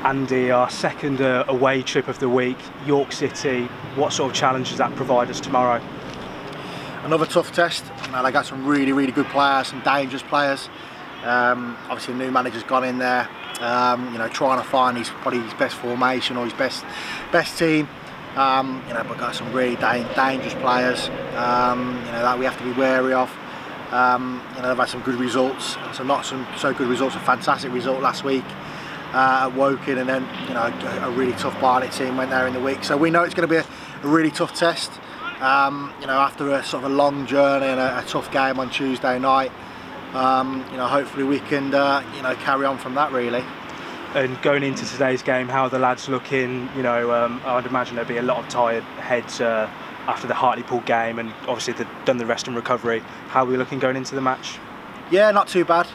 Andy, our second away trip of the week, York City. What sort of challenge does that provide us tomorrow? Another tough test. You know, they got some really good players, some dangerous players. Obviously, the new manager's gone in there. You know, trying to find probably his best formation or his best team. You know, but got some really dangerous players. You know, that we have to be wary of. You know, they've had some good results, some not so good results. A fantastic result last week at Woking, and then you know a really tough Barnet team went there in the week. So we know it's going to be a really tough test. You know, after a sort of a long journey and a tough game on Tuesday night, you know, hopefully we can you know, carry on from that really. And going into today's game, how are the lads looking? You know, I'd imagine there'll be a lot of tired heads after the Hartlepool game, and obviously they've done the rest and recovery. How are we looking going into the match? Yeah, not too bad.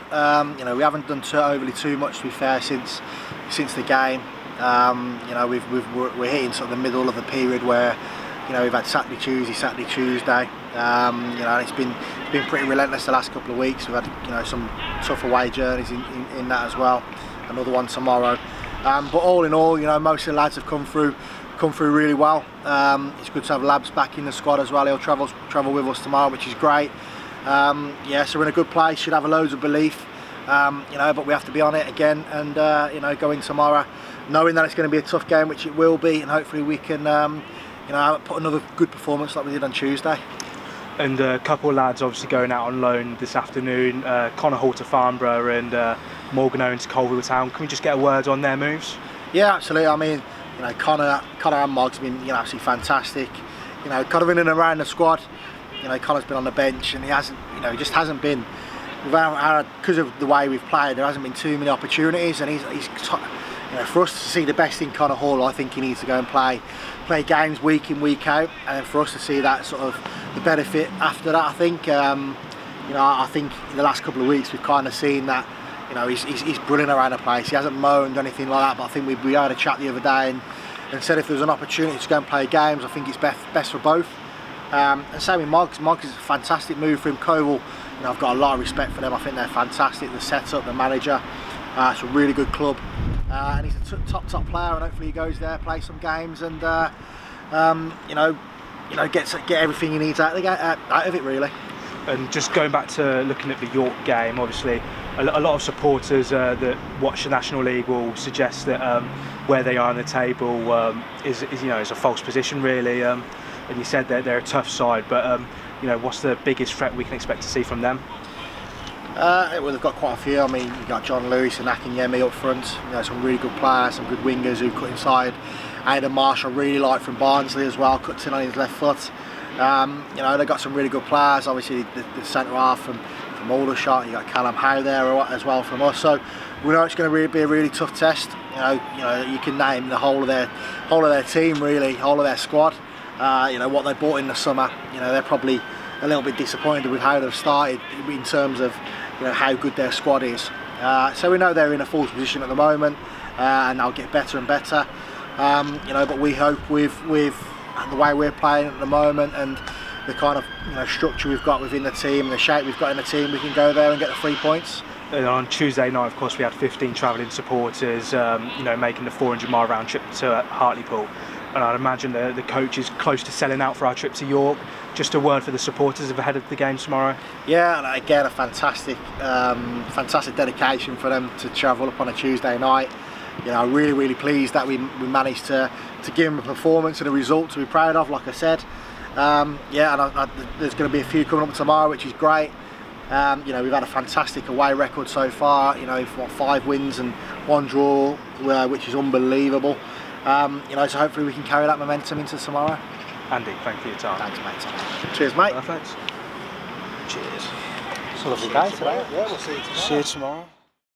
You know, we haven't done overly too much, to be fair, since the game. You know, we're hitting sort of the middle of the period where, you know, we've had Saturday, Tuesday. You know, and it's been pretty relentless the last couple of weeks. We've had, you know, some tough away journeys in that as well. Another one tomorrow. But all in all, you know, most of the lads have come through really well. It's good to have Labs back in the squad as well. He'll travel with us tomorrow, which is great. Yeah, so we're in a good place. Should have loads of belief. You know, but we have to be on it again, and you know, go in tomorrow knowing that it's going to be a tough game, which it will be, and hopefully we can you know, put another good performance like we did on Tuesday. And a couple of lads obviously going out on loan this afternoon, Connor Hall to Farnborough and Morgan Owen to Coalville Town. Can we just get a word on their moves? Yeah, absolutely. I mean, you know, Connor and Mog's been, you know, absolutely fantastic. You know, kind of in and around the squad. You know, Connor's been on the bench, and he hasn't, you know, he just hasn't been, because of the way we've played, there hasn't been too many opportunities, and he's you know, for us to see the best in Connor Hall, I think he needs to go and play games week in, week out, and then for us to see that sort of the benefit after that, I think, you know, I think in the last couple of weeks we've kind of seen that, you know, he's brilliant around the place. He hasn't moaned or anything like that, but I think we had a chat the other day and said if there's an opportunity to go and play games, I think it's best for both. And same with Moggs. Moggs is a fantastic move for him. Coalville, you know, I've got a lot of respect for them. I think they're fantastic. The setup, the manager, it's a really good club. And he's a top player, and hopefully he goes there, plays some games, and you know, get everything he needs out of it really. And just going back to looking at the York game, obviously a lot of supporters that watch the National League will suggest that where they are on the table is you know, is a false position really. And you said that they're a tough side, but you know, what's the biggest threat we can expect to see from them? Well, they've got quite a few. I mean, you've got John Lewis and Akinyemi up front. You know, some really good players, some good wingers who cut inside. Aidan Marsh I really like from Barnsley as well, cuts in on his left foot. You know, they've got some really good players. Obviously, the centre half from Aldershot. You got Callum Howe there as well from us. So we know it's going to be a really tough test. You know, you can name the whole of their team really, whole of their squad. You know, what they bought in the summer. You know, they're probably a little bit disappointed with how they've started in terms of, you know, how good their squad is. So we know they're in a false position at the moment, and they'll get better and better. You know, but we hope with the way we're playing at the moment and the kind of, you know, structure we've got within the team, the shape we've got in the team, we can go there and get the 3 points. And on Tuesday night, of course, we had 15 travelling supporters, you know, making the 400-mile round trip to Hartlepool. And I'd imagine the coach is close to selling out for our trip to York. Just a word for the supporters ahead of the game tomorrow. Yeah, and again, a fantastic dedication for them to travel up on a Tuesday night. You know, really pleased that we managed to give them a performance and a result to be proud of, like I said. Yeah, and there's going to be a few coming up tomorrow, which is great. You know, we've had a fantastic away record so far. You know, we've got 5 wins and 1 draw, which is unbelievable. You know, so hopefully we can carry that momentum into tomorrow. Andy, thank you for your time. Thanks, mate. Cheers, mate. Perfect. Cheers. It's a lovely day today. Yeah, we'll see you tomorrow. See you tomorrow.